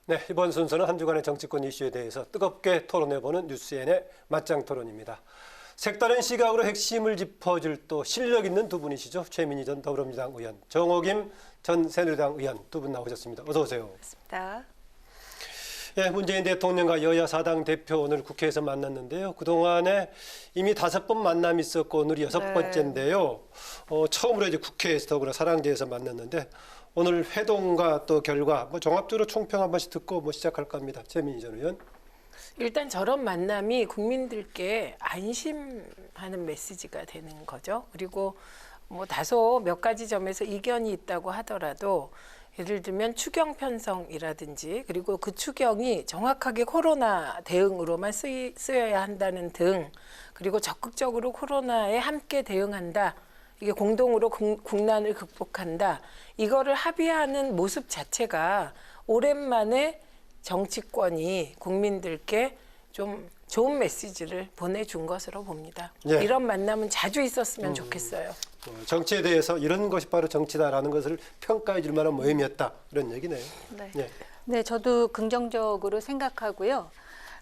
네, 이번 순서는 한 주간의 정치권 이슈에 대해서 뜨겁게 토론해보는 뉴스엔의 맞짱 토론입니다. 색다른 시각으로 핵심을 짚어줄 또 실력 있는 두 분이시죠. 최민희 전 더불어민주당 의원, 정호김 전 새누리당 의원 두 분 나오셨습니다. 어서 오세요. 반갑습니다. 예, 문재인 대통령과 여야 4당 대표 오늘 국회에서 만났는데요. 그동안에 이미 5번 만남이 있었고 오늘이 6번째인데요. 처음으로 이제 국회에서 더불어 사랑제에서 만났는데 오늘 회동과 또 결과 종합적으로 총평 한 번씩 듣고 시작할까 합니다. 최민희 전 의원. 일단 저런 만남이 국민들께 안심하는 메시지가 되는 거죠. 그리고 다소 몇 가지 점에서 이견이 있다고 하더라도 예를 들면 추경 편성이라든지 그리고 그 추경이 정확하게 코로나 대응으로만 쓰여야 한다는 등 그리고 적극적으로 코로나에 함께 대응한다. 이게 공동으로 국난을 극복한다. 이거를 합의하는 모습 자체가 오랜만에 정치권이 국민들께 좀 좋은 메시지를 보내준 것으로 봅니다. 예. 이런 만남은 자주 있었으면 좋겠어요. 정치에 대해서 이런 것이 바로 정치다라는 것을 평가해 줄 만한 모임이었다. 이런 얘기네요. 네. 예. 네, 저도 긍정적으로 생각하고요.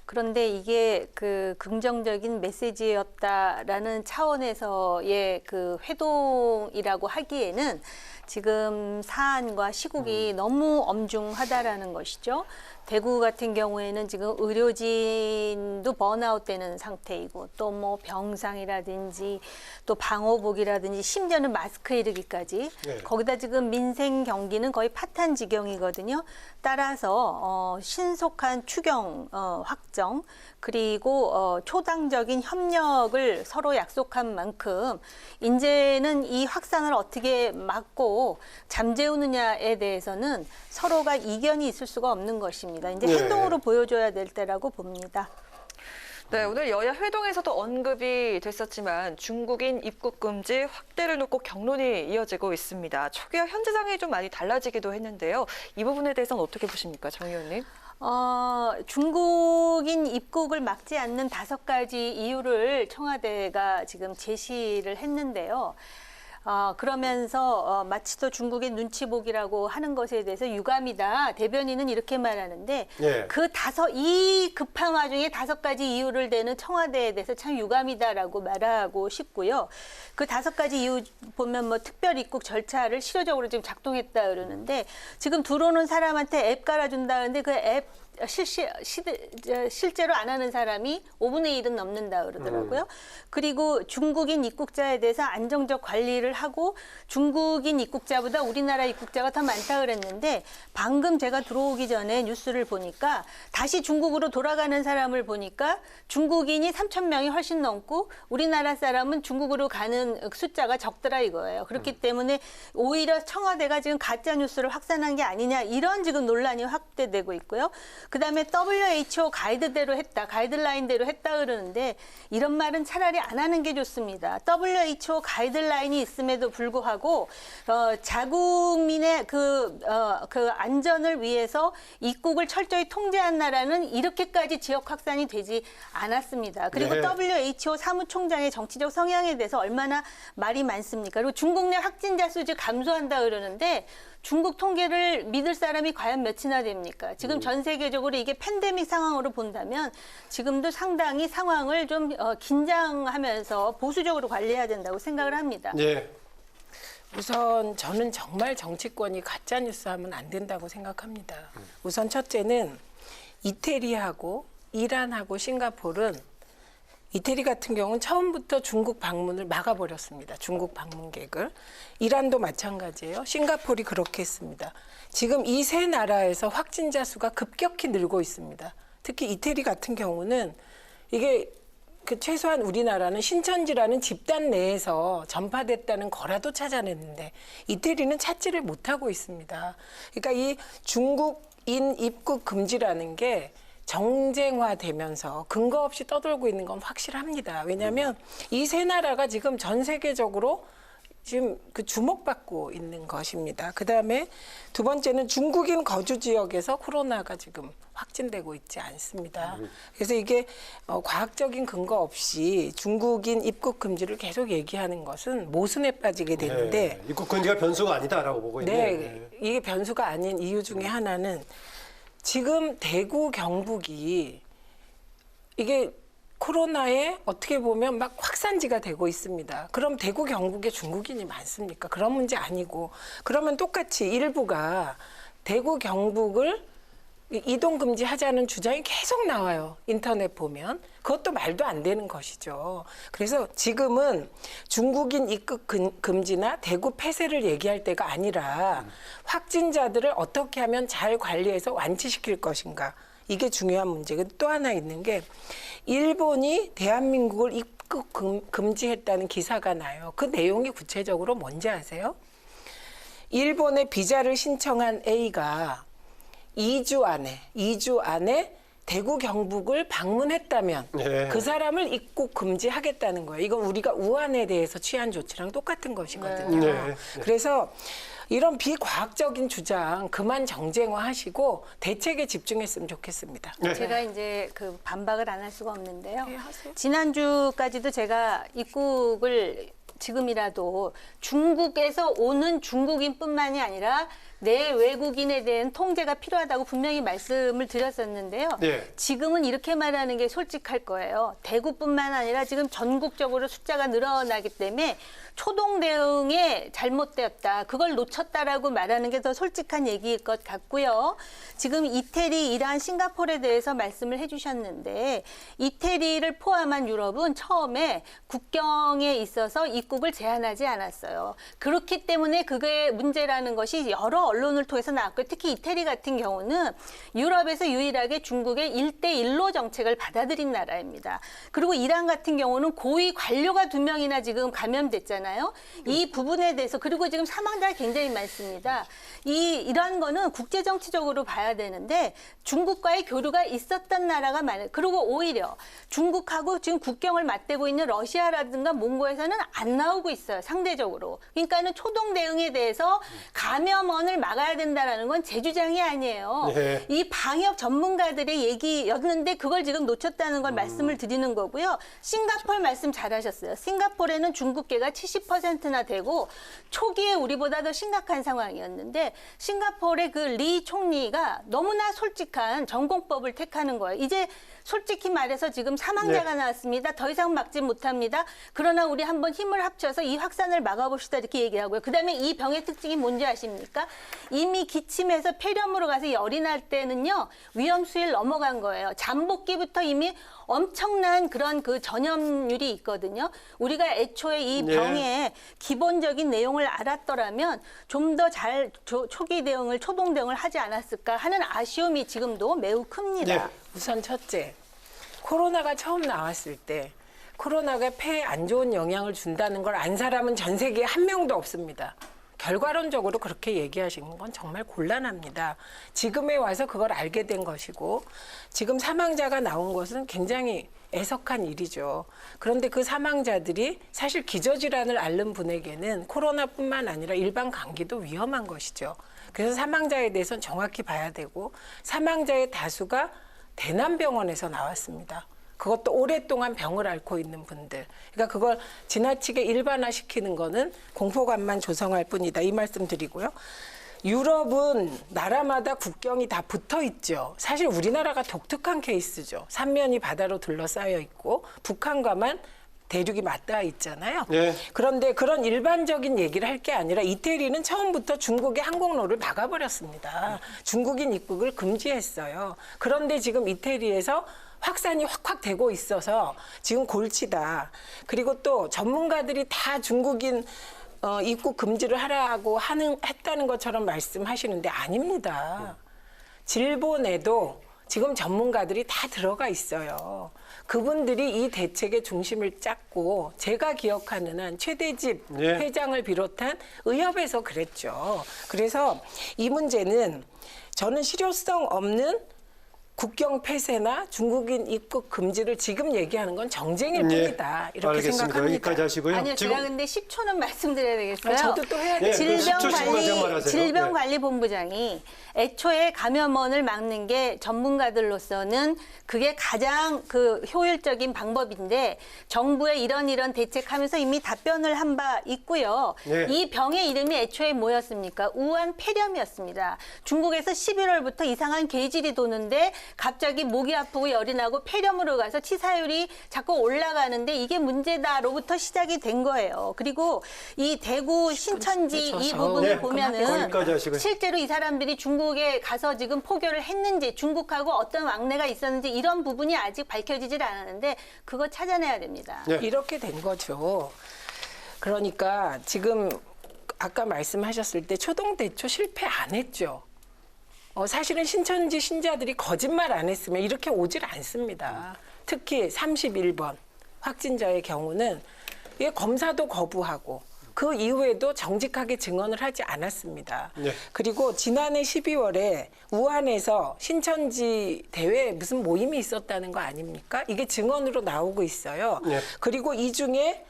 그런데 이게 그 긍정적인 메시지였다라는 차원에서의 그 회동이라고 하기에는 지금 사안과 시국이 너무 엄중하다라는 것이죠. 대구 같은 경우에는 지금 의료진도 번아웃 되는 상태이고 또 병상이라든지 또 방호복이라든지 심지어는 마스크에 이르기까지 네. 거기다 지금 민생 경기는 거의 파탄 지경이거든요. 따라서 신속한 추경 확정 그리고 초당적인 협력을 서로 약속한 만큼 이제는 이 확산을 어떻게 막고 잠재우느냐에 대해서는 서로가 이견이 있을 수가 없는 것입니다. 이제 네. 행동으로 보여줘야 될 때라고 봅니다. 네, 오늘 여야 회동에서도 언급이 됐었지만 중국인 입국 금지 확대를 놓고 격론이 이어지고 있습니다. 초기와 현재 상황이 좀 많이 달라지기도 했는데요. 이 부분에 대해서는 어떻게 보십니까, 정 의원님? 중국인 입국을 막지 않는 5가지 이유를 청와대가 지금 제시를 했는데요. 그러면서 마치 또 중국의 눈치 보기라고 하는 것에 대해서 유감이다. 대변인은 이렇게 말하는데 예. 이 급한 와중에 5가지 이유를 대는 청와대에 대해서 참 유감이다라고 말하고 싶고요. 그 5가지 이유 보면 특별 입국 절차를 실효적으로 지금 작동했다 그러는데 지금 들어오는 사람한테 앱 깔아준다는데 그 앱 실제로 안 하는 사람이 5분의 1은 넘는다 그러더라고요. 그리고 중국인 입국자에 대해서 안정적 관리를 하고 중국인 입국자보다 우리나라 입국자가 더 많다 그랬는데 방금 제가 들어오기 전에 뉴스를 보니까 다시 중국으로 돌아가는 사람을 보니까 중국인이 3,000명이 훨씬 넘고 우리나라 사람은 중국으로 가는 숫자가 적더라 이거예요. 그렇기 때문에 오히려 청와대가 지금 가짜 뉴스를 확산한 게 아니냐 이런 지금 논란이 확대되고 있고요. 그다음에 WHO 가이드라인대로 했다 그러는데 이런 말은 차라리 안 하는 게 좋습니다. WHO 가이드라인이 있음에도 불구하고 자국민의 그 안전을 위해서 입국을 철저히 통제한 나라는 이렇게까지 지역 확산이 되지 않았습니다. 그리고 네. WHO 사무총장의 정치적 성향에 대해서 얼마나 말이 많습니까? 그리고 중국 내 확진자 수 지금 감소한다 그러는데 중국 통계를 믿을 사람이 과연 몇이나 됩니까? 지금 전 세계적으로 이게 팬데믹 상황으로 본다면 지금도 상당히 상황을 좀 긴장하면서 보수적으로 관리해야 된다고 생각을 합니다. 예. 우선 저는 정말 정치권이 가짜뉴스 하면 안 된다고 생각합니다. 우선 첫째는 이태리하고 이란하고 싱가포르는 이태리 같은 경우는 처음부터 중국 방문을 막아버렸습니다. 중국 방문객을. 이란도 마찬가지예요. 싱가포르이 그렇게 했습니다. 지금 이 세 나라에서 확진자 수가 급격히 늘고 있습니다. 특히 이태리 같은 경우는 이게 최소한 우리나라는 신천지라는 집단 내에서 전파됐다는 거라도 찾아냈는데 이태리는 찾지를 못하고 있습니다. 그러니까 이 중국인 입국 금지라는 게 정쟁화되면서 근거 없이 떠돌고 있는 건 확실합니다. 왜냐하면 이 세 나라가 지금 전 세계적으로 지금 주목받고 있는 것입니다. 그다음에 두 번째는 중국인 거주 지역에서 코로나가 지금 확진되고 있지 않습니다. 그래서 이게 과학적인 근거 없이 중국인 입국 금지를 계속 얘기하는 것은 모순에 빠지게 되는데 네. 입국 금지가 변수가 아니다라고 보고 있네요. 네, 이게 변수가 아닌 이유 중에 하나는 지금 대구 경북이 이게 코로나에 어떻게 보면 막 확산지가 되고 있습니다. 그럼 대구 경북에 중국인이 많습니까? 그런 문제 아니고, 그러면 똑같이 일부가 대구 경북을 이동 금지하자는 주장이 계속 나와요. 인터넷 보면. 그것도 말도 안 되는 것이죠. 그래서 지금은 중국인 입국 금지나 대구 폐쇄를 얘기할 때가 아니라 확진자들을 어떻게 하면 잘 관리해서 완치시킬 것인가. 이게 중요한 문제고, 또 하나 있는 게 일본이 대한민국을 입국 금지했다는 기사가 나요. 그 내용이 구체적으로 뭔지 아세요? 일본에 비자를 신청한 A가 2주 안에 대구 경북을 방문했다면 네. 그 사람을 입국 금지하겠다는 거예요. 이건 우리가 우한에 대해서 취한 조치랑 똑같은 것이거든요. 네. 그래서 이런 비과학적인 주장 그만 정쟁화하시고 대책에 집중했으면 좋겠습니다. 네. 제가 이제 그 반박을 안 할 수가 없는데요. 네, 하세요. 지난주까지도 제가 입국을 지금이라도 중국에서 오는 중국인뿐만이 아니라 내 외국인에 대한 통제가 필요하다고 분명히 말씀을 드렸었는데요. 네. 지금은 이렇게 말하는 게 솔직할 거예요. 대구뿐만 아니라 지금 전국적으로 숫자가 늘어나기 때문에 초동 대응에 잘못되었다. 그걸 놓쳤다라고 말하는 게 더 솔직한 얘기일 것 같고요. 지금 이태리, 이란, 싱가포르에 대해서 말씀을 해주셨는데 이태리를 포함한 유럽은 처음에 국경에 있어서 입국을 제한하지 않았어요. 그렇기 때문에 그게 문제라는 것이 여러 언론을 통해서 나왔고요. 특히 이태리 같은 경우는 유럽에서 유일하게 중국의 1대1로 정책을 받아들인 나라입니다. 그리고 이란 같은 경우는 고위 관료가 2명이나 지금 감염됐잖아요. 이 부분에 대해서, 그리고 지금 사망자가 굉장히 많습니다. 이런 거는 국제정치적으로 봐야 되는데 중국과의 교류가 있었던 나라가 많아요. 그리고 오히려 중국하고 지금 국경을 맞대고 있는 러시아라든가 몽고에서는 안 나오고 있어요. 상대적으로. 그러니까는 초동 대응에 대해서 감염원을 막아야 된다라는 건 제 주장이 아니에요. 네. 이 방역 전문가들의 얘기였는데 그걸 지금 놓쳤다는 걸 말씀을 드리는 거고요. 싱가포르 말씀 잘하셨어요. 싱가포르에는 중국계가 70%나 되고 초기에 우리보다 더 심각한 상황이었는데 싱가포르의 그 리 총리가 너무나 솔직한 전공법을 택하는 거예요. 이제 솔직히 말해서 지금 사망자가 나왔습니다. 더 이상 막지 못합니다. 그러나 우리 한번 힘을 합쳐서 이 확산을 막아봅시다 이렇게 얘기하고요. 그다음에 이 병의 특징이 뭔지 아십니까? 이미 기침해서 폐렴으로 가서 열이 날 때는요. 위험 수위를 넘어간 거예요. 잠복기부터 이미 엄청난 그런 그 전염률이 있거든요. 우리가 애초에 이 네. 병의 기본적인 내용을 알았더라면 좀 더 잘 초기 대응을, 초동 대응을 하지 않았을까 하는 아쉬움이 지금도 매우 큽니다. 네. 우선 첫째, 코로나가 처음 나왔을 때 코로나가 폐에 안 좋은 영향을 준다는 걸 안 사람은 전 세계에 한 명도 없습니다. 결과론적으로 그렇게 얘기하시는 건 정말 곤란합니다. 지금에 와서 그걸 알게 된 것이고 지금 사망자가 나온 것은 굉장히 애석한 일이죠. 그런데 그 사망자들이 사실 기저질환을 앓는 분에게는 코로나뿐만 아니라 일반 감기도 위험한 것이죠. 그래서 사망자에 대해서는 정확히 봐야 되고 사망자의 다수가 대남병원에서 나왔습니다. 그것도 오랫동안 병을 앓고 있는 분들. 그러니까 그걸 지나치게 일반화시키는 거는 공포감만 조성할 뿐이다. 이 말씀 드리고요. 유럽은 나라마다 국경이 다 붙어 있죠. 사실 우리나라가 독특한 케이스죠. 삼면이 바다로 둘러싸여 있고 북한과만 대륙이 맞닿아 있잖아요. 네. 그런데 그런 일반적인 얘기를 할 게 아니라 이태리는 처음부터 중국의 항공로를 막아버렸습니다. 중국인 입국을 금지했어요. 그런데 지금 이태리에서 확산이 확 되고 있어서 지금 골치다. 그리고 또 전문가들이 다 중국인 입국 금지를 하라고 했다는 것처럼 말씀하시는데 아닙니다. 질본에도 지금 전문가들이 다 들어가 있어요. 그분들이 이 대책의 중심을 짰고 제가 기억하는 한 최대집 네. 회장을 비롯한 의협에서 그랬죠. 그래서 이 문제는 저는 실효성 없는 국경 폐쇄나 중국인 입국 금지를 지금 얘기하는 건 정쟁일 네. 뿐이다. 이렇게 알겠습니다. 생각합니다. 여기까지 하시고요. 아니요, 지금 제가 근데 10초는 말씀드려야 되겠어요. 저도 또 해야 네, 돼요. 그럼 10초 씩만 좀 말하세요. 질병관리본부장이 애초에 감염원을 막는 게 전문가들로서는 그게 가장 그 효율적인 방법인데 정부의 이런 대책하면서 이미 답변을 한 바 있고요. 네. 이 병의 이름이 애초에 뭐였습니까? 우한 폐렴이었습니다. 중국에서 11월부터 이상한 계질이 도는데 갑자기 목이 아프고 열이 나고 폐렴으로 가서 치사율이 자꾸 올라가는데 이게 문제다로부터 시작이 된 거예요. 그리고 이 대구 신천지 이 부분을 네, 보면은 거기까지 하시고요. 실제로 이 사람들이 중국에 가서 지금 포교를 했는지 중국하고 어떤 왕래가 있었는지 이런 부분이 아직 밝혀지질 않았는데 그거 찾아내야 됩니다. 네. 이렇게 된 거죠. 그러니까 지금 아까 말씀하셨을 때 초동대초 실패 안 했죠. 사실은 신천지 신자들이 거짓말 안 했으면 이렇게 오질 않습니다. 특히 31번 확진자의 경우는 이게 검사도 거부하고 그 이후에도 정직하게 증언을 하지 않았습니다. 네. 그리고 지난해 12월에 우한에서 신천지 대회 무슨 모임이 있었다는 거 아닙니까? 이게 증언으로 나오고 있어요. 네. 그리고 이 중에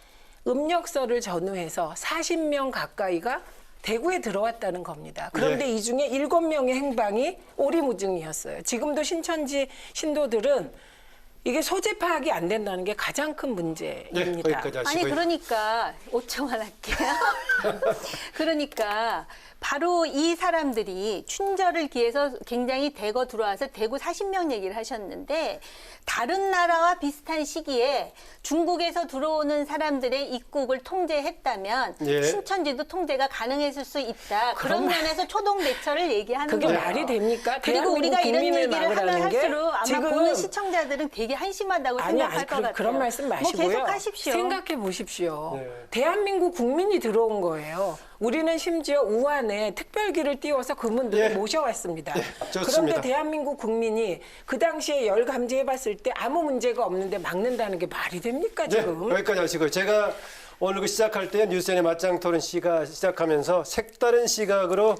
음력서를 전후해서 40명 가까이가 대구에 들어왔다는 겁니다. 그런데 네. 이 중에 7명의 행방이 오리무중이었어요. 지금도 신천지 신도들은 이게 소재 파악이 안 된다는 게 가장 큰 문제입니다. 네, 거기까지 하시고요. 아니 그러니까 5초만 할게요. 그러니까 바로 이 사람들이 춘절을 기해서 굉장히 대거 들어와서 대구 40명 얘기를 하셨는데 다른 나라와 비슷한 시기에 중국에서 들어오는 사람들의 입국을 통제했다면 예. 신천지도 통제가 가능했을 수 있다. 그런 면에서 초동대처를 얘기하는 그게 거예요. 말이 됩니까? 그리고 우리가 이런 국민을 얘기를 하면 막으라는 게 할수록 아마 지금 보는 시청자들은 되게 한심하다고 생각할 것 같아요. 그런 말씀 마시고요. 뭐 계속 하십시오. 생각해 보십시오. 네. 대한민국 국민이 들어온 거예요. 우리는 심지어 우한에 특별기를 띄워서 그분들을 예. 모셔왔습니다. 좋습니다. 그런데 대한민국 국민이 그 당시에 열 감지해봤을 때 아무 문제가 없는데 막는다는 게 말이 됩니까 네, 지금? 여기까지 하시고요. 제가 오늘 그 시작할 때 뉴스엔의 맞짱 토론 시가 시작하면서 색다른 시각으로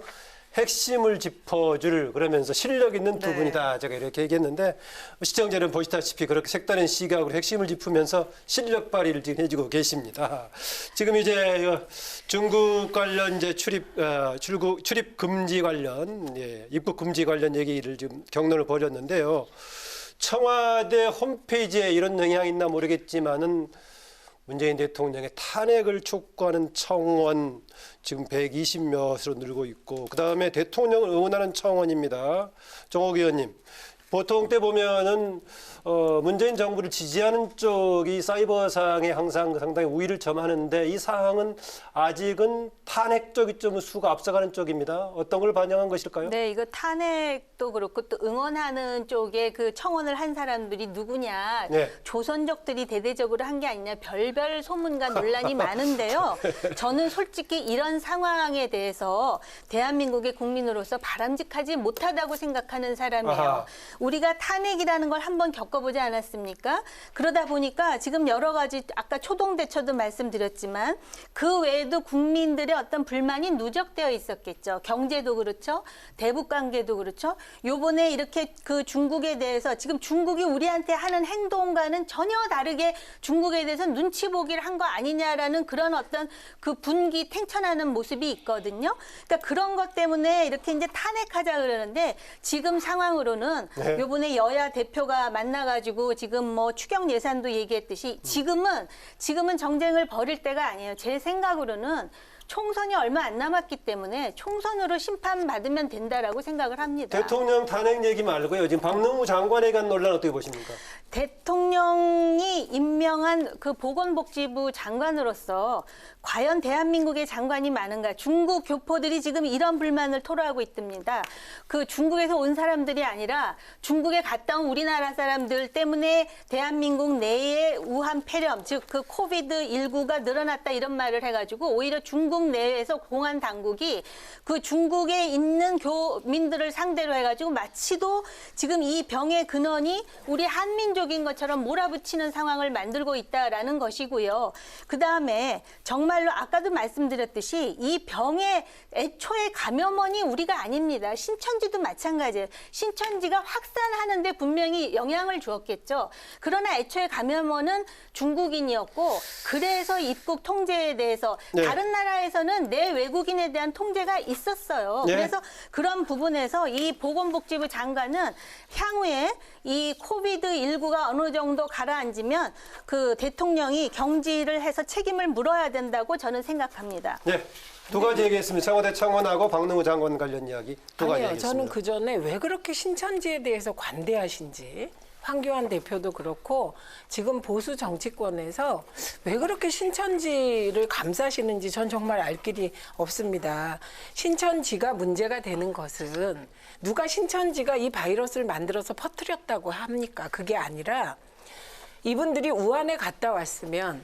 핵심을 짚어줄 그러면서 실력 있는 두 네. 분이다 제가 이렇게 얘기했는데 시청자 여러분 보시다시피 그렇게 색다른 시각으로 핵심을 짚으면서 실력 발휘를 지금 해주고 계십니다. 지금 이제 중국 관련 이제 출입 금지 관련 입국 금지 관련 얘기를 지금 경론을 벌였는데요. 청와대 홈페이지에 이런 영향이 있나 모르겠지만은 문재인 대통령의 탄핵을 촉구하는 청원 지금 120몇으로 늘고 있고 그다음에 대통령을 응원하는 청원입니다. 정옥 의원님. 보통 때 보면은 문재인 정부를 지지하는 쪽이 사이버상에 항상 상당히 우위를 점하는데 이 사항은 아직은 탄핵 쪽이 좀 수가 앞서가는 쪽입니다. 어떤 걸 반영한 것일까요? 네, 이거 탄핵도 그렇고 또 응원하는 쪽에 그 청원을 한 사람들이 누구냐. 네. 조선족들이 대대적으로 한 게 아니냐. 별별 소문과 논란이 많은데요. 저는 솔직히 이런 상황에 대해서 대한민국의 국민으로서 바람직하지 못하다고 생각하는 사람이에요. 아하. 우리가 탄핵이라는 걸 한번 겪어보지 않았습니까? 그러다 보니까 지금 여러 가지 아까 초동대처도 말씀드렸지만 그 외에도 국민들의 어떤 불만이 누적되어 있었겠죠. 경제도 그렇죠. 대북 관계도 그렇죠. 요번에 이렇게 그 중국에 대해서 지금 중국이 우리한테 하는 행동과는 전혀 다르게 중국에 대해서 눈치 보기를 한 거 아니냐라는 그런 어떤 그 분기 탱천하는 모습이 있거든요. 그러니까 그런 것 때문에 이렇게 이제 탄핵하자 그러는데 지금 상황으로는 네. 요번에 여야 대표가 만나가지고 지금 뭐 추경 예산도 얘기했듯이 지금은 정쟁을 벌일 때가 아니에요. 제 생각으로는 총선이 얼마 안 남았기 때문에 총선으로 심판받으면 된다라고 생각을 합니다. 대통령 탄핵 얘기 말고요. 지금 박능우 장관에 관한 논란 어떻게 보십니까? 대통령이 임명한 그 보건복지부 장관으로서 과연 대한민국의 장관이 많은가? 중국 교포들이 지금 이런 불만을 토로하고 있답니다. 그 중국에서 온 사람들이 아니라 중국에 갔다 온 우리나라 사람들 때문에 대한민국 내에 우한 폐렴, 즉 그 코비드19가 늘어났다 이런 말을 해가지고 오히려 중국 내에서 공안 당국이 그 중국에 있는 교민들을 상대로 해가지고 마치도 지금 이 병의 근원이 우리 한민족인 것처럼 몰아붙이는 상황을 만들고 있다라는 것이고요. 그 다음에 정말로 아까도 말씀드렸듯이 이 병의 애초에 감염원이 우리가 아닙니다. 신천지도 마찬가지예요. 신천지가 확산하는데 분명히 영향을 주었겠죠. 그러나 애초에 감염원은 중국인이었고 그래서 입국 통제에 대해서 네. 다른 나라에 나라에서는 내 외국인에 대한 통제가 있었어요. 네. 그래서 그런 부분에서 이 보건복지부 장관은 향후에 이 코비드19가 어느 정도 가라앉으면 그 대통령이 경질을 해서 책임을 물어야 된다고 저는 생각합니다. 네. 두 가지 얘기했습니다. 청와대 청원하고 박능우 장관 관련 이야기 두 가지 아니요, 얘기했습니다. 저는 그 전에 왜 그렇게 신천지에 대해서 관대하신지 황교안 대표도 그렇고 지금 보수 정치권에서 왜 그렇게 신천지를 감싸시는지 전 정말 알 길이 없습니다. 신천지가 문제가 되는 것은 누가 신천지가 이 바이러스를 만들어서 퍼뜨렸다고 합니까? 그게 아니라 이분들이 우한에 갔다 왔으면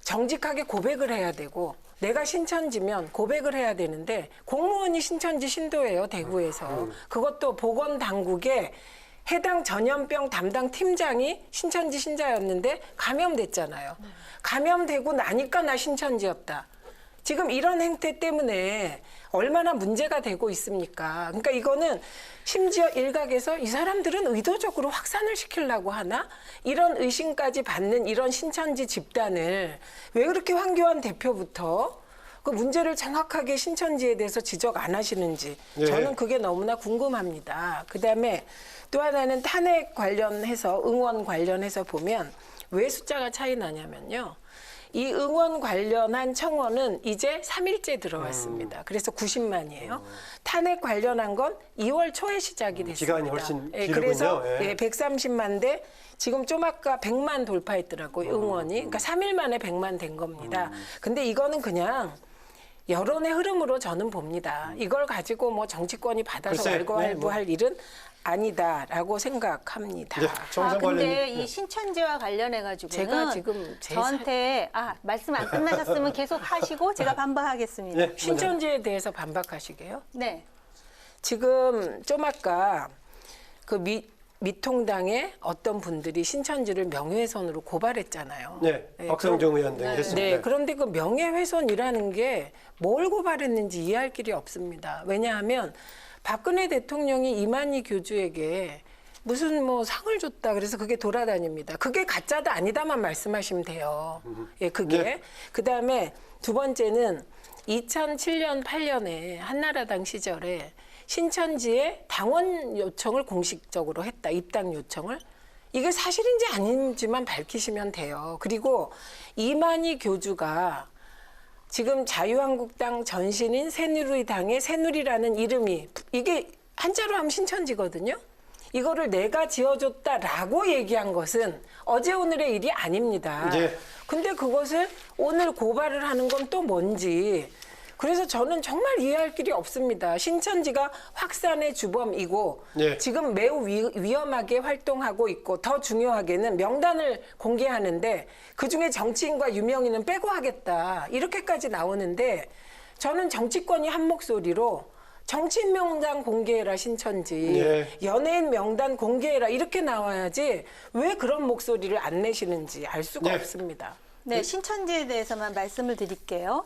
정직하게 고백을 해야 되고 내가 신천지면 고백을 해야 되는데 공무원이 신천지 신도예요, 대구에서. 그것도 보건당국에 해당 전염병 담당 팀장이 신천지 신자였는데 감염됐잖아요. 감염되고 나니까 나 신천지였다. 지금 이런 행태 때문에 얼마나 문제가 되고 있습니까? 그러니까 이거는 심지어 일각에서 이 사람들은 의도적으로 확산을 시키려고 하나? 이런 의심까지 받는 이런 신천지 집단을 왜 그렇게 황교안 대표부터 그 문제를 정확하게 신천지에 대해서 지적 안 하시는지 예. 저는 그게 너무나 궁금합니다. 그다음에 또 하나는 탄핵 관련해서 응원 관련해서 보면 왜 숫자가 차이 나냐면요. 이 응원 관련한 청원은 이제 3일째 들어왔습니다. 그래서 90만이에요. 탄핵 관련한 건 2월 초에 시작이 됐습니다. 기간이 훨씬 예, 길군요. 그래서 예. 130만 대 지금 좀 아까 100만 돌파했더라고요. 응원이. 그러니까 3일 만에 100만 된 겁니다. 근데 이거는 그냥 여론의 흐름으로 저는 봅니다. 이걸 가지고 뭐 정치권이 받아서 글쎄, 왈가왈부할 일은 아니다라고 생각합니다. 네, 정상 관련 근데 이 신천지와 관련해 가지고는 제가 지금 저한테 말씀 안 끝나셨으면 계속 하시고 제가 반박하겠습니다. 네. 신천지에 대해서 반박하시게요? 네. 지금 좀 아까 그 미통당의 어떤 분들이 신천지를 명예훼손으로 고발했잖아요. 네, 박성정 의원 등이 했습니다. 네, 그런데 그 명예훼손이라는 게 뭘 고발했는지 이해할 길이 없습니다. 왜냐하면 박근혜 대통령이 이만희 교주에게 무슨 뭐 상을 줬다 그래서 그게 돌아다닙니다. 그게 가짜다 아니다만 말씀하시면 돼요. 예, 그게. 네. 그다음에 두 번째는 2007년 8년에 한나라당 시절에 신천지에 당원 요청을 공식적으로 했다. 입당 요청을. 이게 사실인지 아닌지만 밝히시면 돼요. 그리고 이만희 교주가 지금 자유한국당 전신인 새누리당의 새누리라는 이름이 이게 한자로 하면 신천지거든요. 이거를 내가 지어줬다라고 얘기한 것은 어제 오늘의 일이 아닙니다. 네. 근데 그것을 오늘 고발을 하는 건 또 뭔지. 그래서 저는 정말 이해할 길이 없습니다. 신천지가 확산의 주범이고 네. 지금 매우 위험하게 활동하고 있고 더 중요하게는 명단을 공개하는데 그중에 정치인과 유명인은 빼고 하겠다. 이렇게까지 나오는데 저는 정치권이 한 목소리로 정치인 명단 공개해라 신천지. 네. 연예인 명단 공개해라 이렇게 나와야지 왜 그런 목소리를 안 내시는지 알 수가 네. 없습니다. 네, 신천지에 대해서만 말씀을 드릴게요.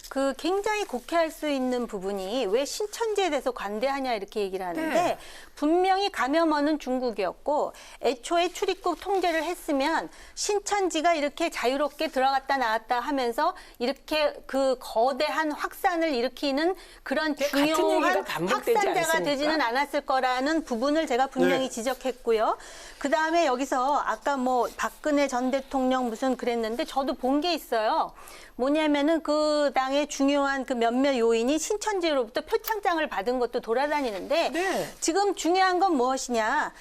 그 굉장히 곡해할 수 있는 부분이 왜 신천지에 대해서 관대하냐 이렇게 얘기를 하는데 네. 분명히 감염원은 중국이었고 애초에 출입국 통제를 했으면 신천지가 이렇게 자유롭게 들어갔다 나왔다 하면서 이렇게 그 거대한 확산을 일으키는 그런 같은 얘기가 중요한 반복되지 확산자가 않습니까? 되지는 않았을 거라는 부분을 제가 분명히 네. 지적했고요. 그다음에 여기서 아까 뭐 박근혜 전 대통령 무슨 그랬는데 저도 본 게 있어요. 뭐냐면은 그 당의 중요한 그 몇몇 요인이 신천지로부터 표창장을 받은 것도 돌아다니는데 네. 지금 중요한 건 무엇이냐.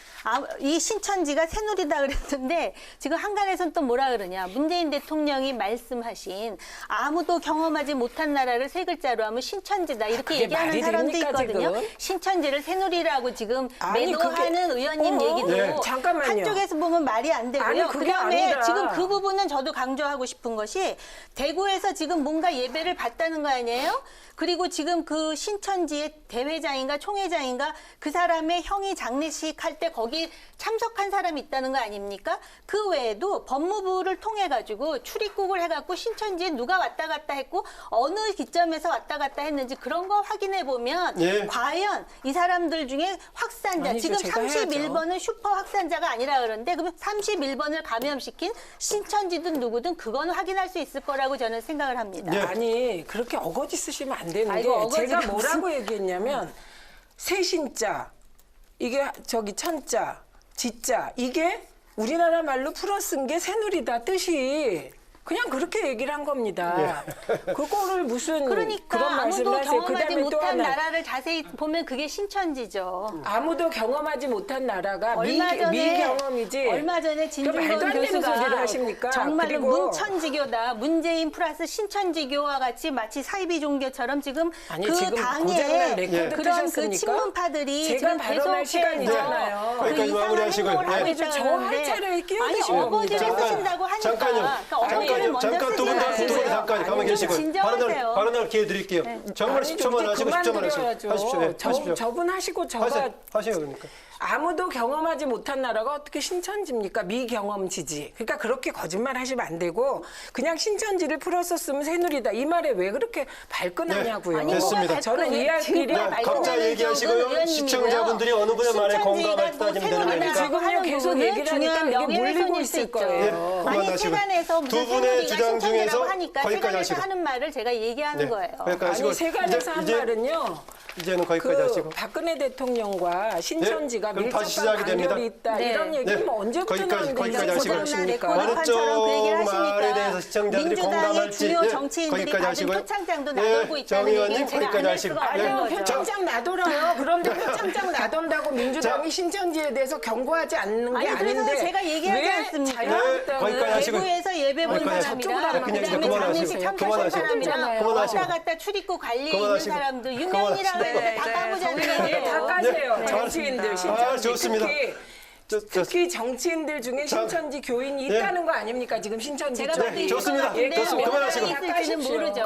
이 신천지가 새누리다 그랬는데 지금 한간에서는 또 뭐라 그러냐. 문재인 대통령이 말씀하신 아무도 경험하지 못한 나라를 세 글자로 하면 신천지다. 이렇게 그게 얘기하는 말이 사람도 됩니까, 있거든요. 지금? 신천지를 새누리라고 지금 아니, 매도하는 그게- 의원님 얘기도 네. 잠깐만요. 한쪽에서 보면 말이 안 되고요. 아니, 그게 그다음에 아니라. 지금 그 부분은 저도 강조하고 싶은 것이 대구에서 지금 뭔가 예배를 받다는 거 아니에요? 그리고 지금 그 신천지의 대회장인가 총회장인가 그 사람의 형이 장례식 할 때 거기 참석한 사람이 있다는 거 아닙니까? 그 외에도 법무부를 통해 가지고 출입국을 해갖고 신천지에 누가 왔다 갔다 했고 어느 기점에서 왔다 갔다 했는지 그런 거 확인해 보면 예. 과연 이 사람들 중에 확산자 아니죠, 지금 제가 해야죠. 31번은 슈퍼 확산자가 아니라 그러는데 그러면 31번을 감염시킨 신천지든 누구든 그건 확인할 수 있을 거라고 저는 생각을 합니다. 네. 아니 아니 그렇게 어거지 쓰시면 안 되는 아이고, 게 어거지가 제가 뭐라고 얘기했냐면 세신자 이게 저기 천자 지자 이게 우리나라 말로 풀어 쓴 게 새누리다 뜻이 그냥 그렇게 얘기를 한 겁니다. 그거를 무슨 그러니까 그런 말씀을 아무도 하세요. 경험하지 그다음에 또 못한 하나 나라를 자세히 보면 그게 신천지죠. 아무도 경험하지 못한 나라가 얼마 전에 미경험이지. 얼마 전에 그 말도 진중권 안 되는 소리를 교수가 하십니까? 정말로 그리고 문천지교다. 문재인 플러스 신천지교와 같이 마치 사이비 종교처럼 지금 아니, 그 지금 당에 고장난 레코드 그런 그 뜨셨습니까? 친문파들이 제가 지금 발언할 시간이잖아요. 그 거기까지 이상한 마무리하시고요. 행동을 하고 예. 있다고 저 하는데 할 차례에 아니 끼어드시는 어거지를 겁니다. 쓰신다고 하니까 잠깐요. 그러니까 어거지를 먼저 잠깐 두 분 다 쓰지 두분 마세요. 잠깐 가만 아니, 계시고 진정하세요. 발언할 기회 드릴게요. 정말 아니, 10초만 좀 하시고 그만 10초만 드려야죠. 하시고. 예, 하십시오. 저분 하시고 저가 하세요 그러니까. 아무도 경험하지 못한 나라가 어떻게 신천지입니까? 미경험지지. 그러니까 그렇게 거짓말 하시면 안 되고 그냥 신천지를 풀었었으면 새누리다. 이 말에 왜 그렇게 발끈하냐고요. 아니, 됐습니다. 저는 이해할길이 지금 각자 얘기하시고요. 시청자분들이 어느 분의 말에 공감할지 따지면 되는 거니까. 지금요 계속 얘기를 하니까 이게 몰리고 있을 거예요. 예, 아니 그만하시고. 세간에서 무슨 두 분의 새누리가 주장 중에서 신천지라고 하니까 거기까지 세간에서 하시고. 하는 말을 제가 얘기하는 거예요. 거기까지 하시고. 아니 세간에서 한 이제- 말은요. 이제는 거기까지 그 하시고. 박근혜 대통령과 신천지가 네, 그럼 다시 밀접한 시작이 됩니다. 관련이 있다. 네. 이런 얘기는 네, 뭐 언제부터 거기까지 나오는데 하시고. 고장나십니까? 레코드 어느 판처럼 그 얘기를 쪽 말에 하시니까 대해서 시청자들이 민주당의 공감할지 주요 예, 정치인들이 거기까지 받은 하시고요. 표창장도 예, 나돌고 있다는 정 의원님 얘기는 제가 안 거기까지 할 하시고. 수가 예. 없는 아니요, 거죠. 표창장 나돌아요. 그런데 표창장 나돈다고 민주당이 신천지에 대해서 경고하지 않는 게 아니, 그래서 아닌데 제가 얘기하지 왜 않습니까? 네, 거기까지 자유한국당은 하시고. 외부에서 예배 본 거기까지 사람이랑 하시고. 그다음에 그냥 장례식 그만하시고. 참석한 그만하시고. 사람이랑 그만하시고. 왔다 갔다 출입국 관리에 있는 그만하시고. 사람들 그만하시고. 유명이라고 해서 네, 다 네, 까보자는 다 거예요. 까세요. 네, 정치인들, 아, 신천지. 좋습니다. 특히 정치인들 중에 신천지 교인이 네. 있다는 거 아닙니까? 지금 신천지 제가 쪽에. 봐도 있을 좋습니다. 것 같은데 좋습니다. 몇 그만하시고. 명이 있을지는 모르죠.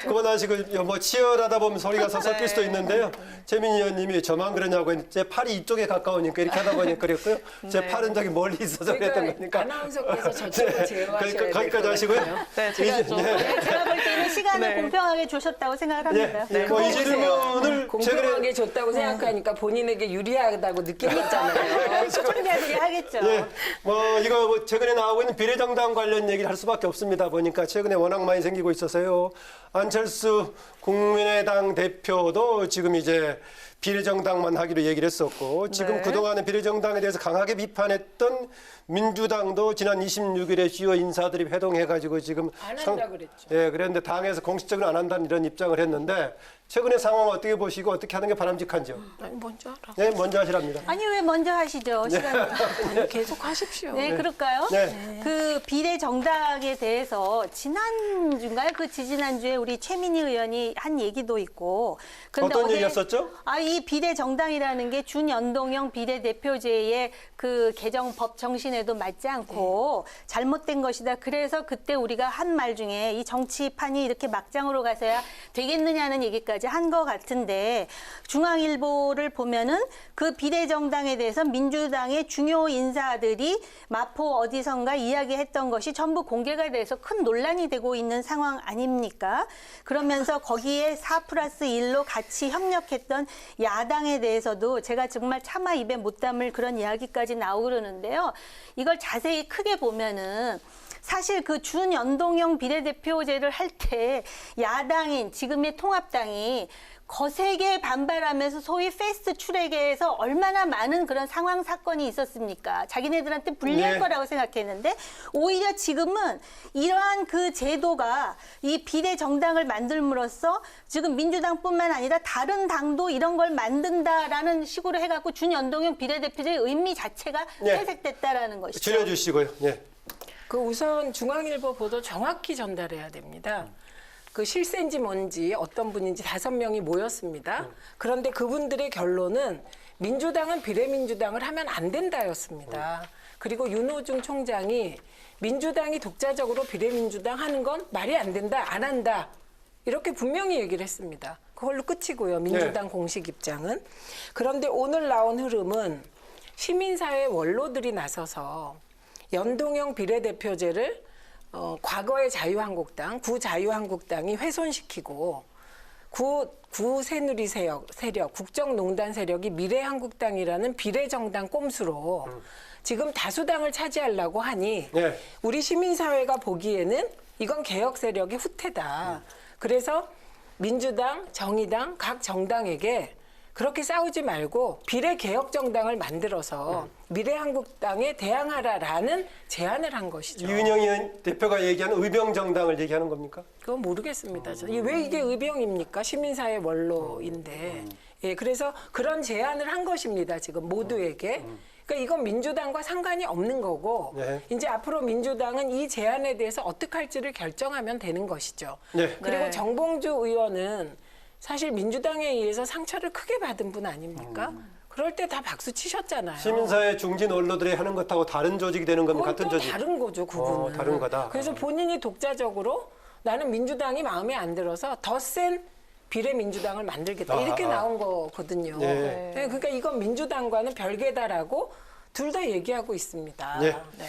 그만하시고 뭐 치열하다 보면 소리가 섞일 수도 있는데요. 최민희 의원님이 저만 그러냐고 했는데 제 팔이 이쪽에 가까우니까 이렇게 하다 보니까 그랬고요. 제 팔은 저기 멀리 있어서 그랬던 거니까. 아나운서께서 저쪽을 제어하셔야 그러니까 될 거기까지 것 하시고요. 같아요. 네, 제가 좀 제가 볼 때는 시간을 네. 공평하게 주셨다고 생각을 합니다. 예, 뭐이 질문을 공평하게 최근에 줬다고 생각하니까 본인에게 유리하다고 느끼겠잖아요. 시청자들이 하겠죠. 예, 뭐 이거 뭐 최근에 나오고 있는 비례정당 관련 얘기를 할 수밖에 없습니다. 보니까 최근에 워낙 많이 생기고 있어서요. 안철수 국민의당 대표도 지금 이제 비례정당만 하기로 얘기를 했었고 지금 네. 그동안에 비례정당에 대해서 강하게 비판했던 민주당도 지난 26일에 주요 인사들이 회동해가지고 지금 안 한다 그랬죠. 예, 그랬는데 당에서 공식적으로 안 한다는 이런 입장을 했는데 최근의 상황 어떻게 보시고 어떻게 하는 게 바람직한지요? 아니 뭔지 알아. 네, 먼저 하시랍니다. 아니 왜 먼저 하시죠? 시간. 아니, 계속 하십시오. 네, 그럴까요? 네. 그 비례 정당에 대해서 지난주인가요? 그 지지난주에 우리 최민희 의원이 한 얘기도 있고. 근데 어떤 어제 얘기였었죠? 이 비례 정당이라는 게 준연동형 비례대표제의 그 개정법 정신에도 맞지 않고 잘못된 것이다. 그래서 그때 우리가 한 말 중에 이 정치판이 이렇게 막장으로 가서야 되겠느냐는 얘기까지 한 것 같은데 중앙일보를 보면은 그 비례정당에 대해서 민주당의 중요 인사들이 마포 어디선가 이야기했던 것이 전부 공개가 돼서 큰 논란이 되고 있는 상황 아닙니까? 그러면서 거기에 4+1로 같이 협력했던 야당에 대해서도 제가 정말 차마 입에 못 담을 그런 이야기까지 나오고 그러는데요. 이걸 자세히 크게 보면은 사실 그 준연동형 비례대표제를 할 때 야당인 지금의 통합당이 거세게 반발하면서 소위 패스트 트랙에서 얼마나 많은 그런 상황 사건이 있었습니까? 자기네들한테 불리할 네. 거라고 생각했는데 오히려 지금은 이러한 그 제도가 이 비례 정당을 만들므로써 지금 민주당뿐만 아니라 다른 당도 이런 걸 만든다라는 식으로 해갖고 준연동형 비례대표제의 의미 자체가 네. 퇴색됐다라는 것이죠. 줄여주시고요. 예. 그 우선 중앙일보 보도 정확히 전달해야 됩니다. 그 실세인지 뭔지 어떤 분인지 5명이 모였습니다. 그런데 그분들의 결론은 민주당은 비례민주당을 하면 안 된다였습니다. 그리고 윤호중 총장이 민주당이 독자적으로 비례민주당 하는 건 말이 안 된다, 안 한다. 이렇게 분명히 얘기를 했습니다. 그걸로 끝이고요. 민주당 공식 입장은. 그런데 오늘 나온 흐름은 시민사회 원로들이 나서서 연동형 비례대표제를 과거의 자유한국당, 구자유한국당이 훼손시키고 구새누리 세력, 국정농단 세력이 미래한국당이라는 비례정당 꼼수로 지금 다수당을 차지하려고 하니 네. 우리 시민사회가 보기에는 이건 개혁 세력의 후퇴다. 그래서 민주당, 정의당, 각 정당에게 그렇게 싸우지 말고 비례개혁정당을 만들어서 미래한국당에 대항하라라는 제안을 한 것이죠. 이은영 대표가 얘기하는 의병정당을 얘기하는 겁니까? 그건 모르겠습니다. 왜 이게 의병입니까? 시민사회 원로인데. 예, 그래서 그런 제안을 한 것입니다. 지금 모두에게. 그러니까 이건 민주당과 상관이 없는 거고 네. 이제 앞으로 민주당은 이 제안에 대해서 어떻게 할지를 결정하면 되는 것이죠. 네. 그리고 네. 정봉주 의원은 사실 민주당에 의해서 상처를 크게 받은 분 아닙니까? 그럴 때 다 박수 치셨잖아요. 시민사회 중진 언론들이 하는 것하고 다른 조직이 되는 겁니까? 그건 같은 또 조직? 다른 거죠, 그분은. 다른 거다. 그래서 본인이 독자적으로 나는 민주당이 마음에 안 들어서 더 센 비례민주당을 만들겠다. 이렇게 나온 거거든요. 네. 네, 그러니까 이건 민주당과는 별개다라고 둘 다 얘기하고 있습니다. 네. 네.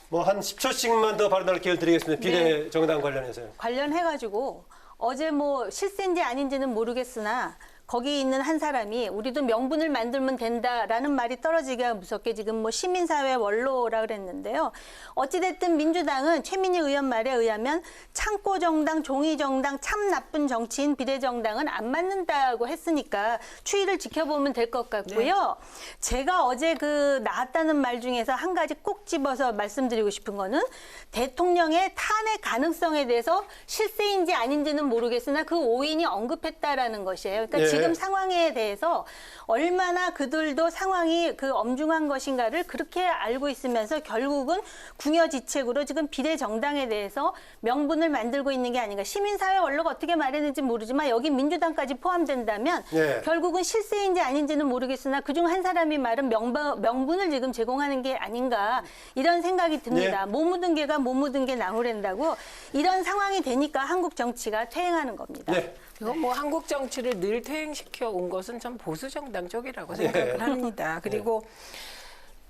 뭐 한 10초씩만 더 발언할 기회를 드리겠습니다. 비례정당 관련해서요. 관련해가지고 어제 뭐 실세인지 아닌지는 모르겠으나 거기 있는 한 사람이 우리도 명분을 만들면 된다라는 말이 떨어지기가 무섭게 지금 뭐 시민사회 원로라 그랬는데요. 어찌됐든 민주당은 최민희 의원 말에 의하면 창고정당, 종이정당, 참 나쁜 정치인 비례정당은 안 맞는다고 했으니까 추이를 지켜보면 될 것 같고요. 제가 어제 그 나왔다는 말 중에서 한 가지 꼭 집어서 말씀드리고 싶은 거는 대통령의 탄핵 가능성에 대해서 실세인지 아닌지는 모르겠으나 그 오인이 언급했다라는 것이에요. 그러니까 네. 지금 상황에 대해서 얼마나 그들도 상황이 그 엄중한 것인가를 그렇게 알고 있으면서 결국은 궁여지책으로 지금 비례정당에 대해서 명분을 만들고 있는 게 아닌가. 시민사회 원로가 어떻게 말했는지 모르지만 여기 민주당까지 포함된다면 네. 결국은 실세인지 아닌지는 모르겠으나 그중 한 사람이 말은 명분을 지금 제공하는 게 아닌가 이런 생각이 듭니다. 네. 못 묻은 개가 못 묻은 게 나무랜다고 이런 상황이 되니까 한국 정치가 퇴행하는 겁니다. 네. 이건 뭐 한국 정치를 늘 퇴행시켜 온 것은 전 보수 정당 쪽이라고 생각을 합니다. 그리고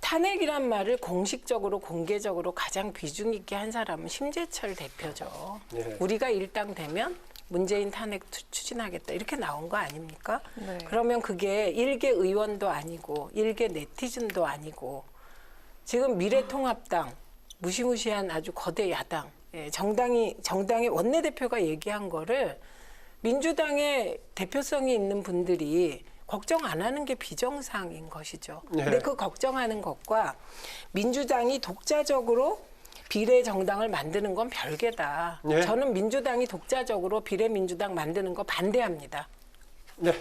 탄핵이란 말을 공식적으로 공개적으로 가장 비중 있게 한 사람은 심재철 대표죠. 네. 우리가 일당되면 문재인 탄핵 추진하겠다 이렇게 나온 거 아닙니까? 네. 그러면 그게 일개 의원도 아니고 일개 네티즌도 아니고 지금 미래통합당 무시무시한 아주 거대 야당 정당의 원내대표가 얘기한 거를 민주당의 대표성이 있는 분들이 걱정 안 하는 게 비정상인 것이죠. 네. 근데 그 걱정하는 것과 민주당이 독자적으로 비례정당을 만드는 건 별개다. 네. 저는 민주당이 독자적으로 비례민주당 만드는 거 반대합니다. 네.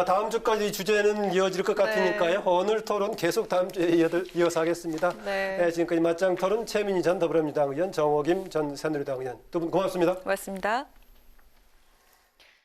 다음 주까지 이 주제는 이어질 것 같으니까요. 오늘 토론 계속 다음 주에 이어서 하겠습니다. 네. 지금까지 맞짱 토론 최민희 전 더불어민주당 의원, 정호김 전 새누리당 의원 두 분 고맙습니다. 고맙습니다.